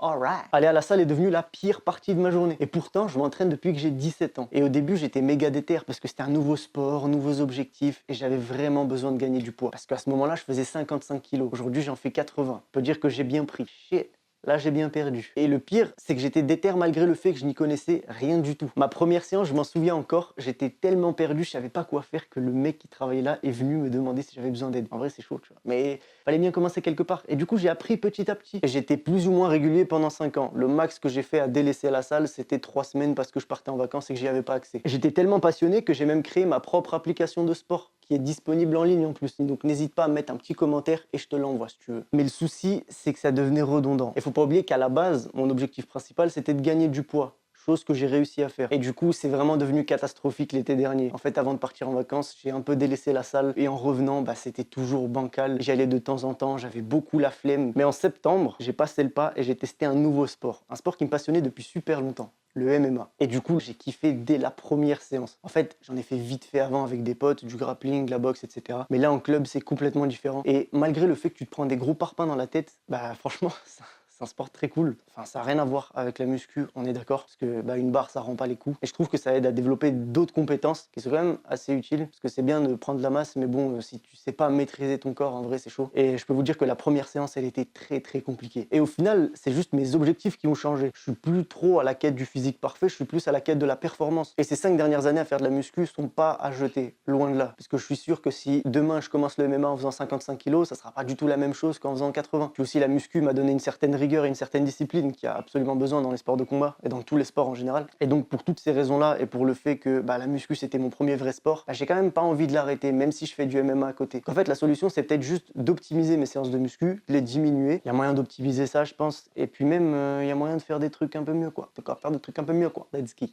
Alright. Aller à la salle est devenu la pire partie de ma journée. Et pourtant, je m'entraîne depuis que j'ai 17 ans. Et au début, j'étais méga déter parce que c'était un nouveau sport, nouveaux objectifs et j'avais vraiment besoin de gagner du poids. Parce qu'à ce moment-là, je faisais 55 kilos. Aujourd'hui, j'en fais 80. On peut dire que j'ai bien pris. Shit. Là, j'ai bien perdu. Et le pire, c'est que j'étais déter malgré le fait que je n'y connaissais rien du tout. Ma première séance, je m'en souviens encore, j'étais tellement perdu, je savais pas quoi faire que le mec qui travaillait là est venu me demander si j'avais besoin d'aide. En vrai, c'est chaud, tu vois. Mais fallait bien commencer quelque part. Et du coup, j'ai appris petit à petit. Et j'étais plus ou moins régulier pendant 5 ans. Le max que j'ai fait à délaisser la salle, c'était 3 semaines parce que je partais en vacances et que j'y avais pas accès. J'étais tellement passionné que j'ai même créé ma propre application de sport qui est disponible en ligne en plus. Donc n'hésite pas à mettre un petit commentaire et je te l'envoie si tu veux. Mais le souci, c'est que ça devenait redondant. Il faut pas oublier qu'à la base, mon objectif principal, c'était de gagner du poids. Chose que j'ai réussi à faire. Et du coup, c'est vraiment devenu catastrophique l'été dernier. En fait, avant de partir en vacances, j'ai un peu délaissé la salle. Et en revenant, c'était toujours bancal. J'y allais de temps en temps, j'avais beaucoup la flemme. Mais en septembre, j'ai passé le pas et j'ai testé un nouveau sport. Un sport qui me passionnait depuis super longtemps. Le MMA. Et du coup, j'ai kiffé dès la première séance. En fait, j'en ai fait vite fait avant avec des potes, du grappling, de la boxe, etc. Mais là, en club, c'est complètement différent. Et malgré le fait que tu te prends des gros parpaings dans la tête, franchement, c'est un sport très cool. Enfin, ça n'a rien à voir avec la muscu, on est d'accord. Parce que une barre, ça rend pas les coups. Et je trouve que ça aide à développer d'autres compétences qui sont quand même assez utiles. Parce que c'est bien de prendre de la masse, mais bon, si tu sais pas maîtriser ton corps, en vrai, c'est chaud. Et je peux vous dire que la première séance, elle était très très compliquée. Et au final, c'est juste mes objectifs qui ont changé. Je suis plus trop à la quête du physique parfait, je suis plus à la quête de la performance. Et ces 5 dernières années à faire de la muscu sont pas à jeter, loin de là. Parce que je suis sûr que si demain je commence le MMA en faisant 55 kilos, ça sera pas du tout la même chose qu'en faisant 80. Puis aussi, la muscu m'a donné une certaine rigueur et une certaine discipline qui a absolument besoin dans les sports de combat et dans tous les sports en général. Et donc pour toutes ces raisons-là et pour le fait que la muscu c'était mon premier vrai sport, j'ai quand même pas envie de l'arrêter même si je fais du MMA à côté. En fait la solution c'est peut-être juste d'optimiser mes séances de muscu, de les diminuer. Il y a moyen d'optimiser ça je pense et puis même il y a moyen de faire des trucs un peu mieux quoi. Faire des trucs un peu mieux quoi. Let's go.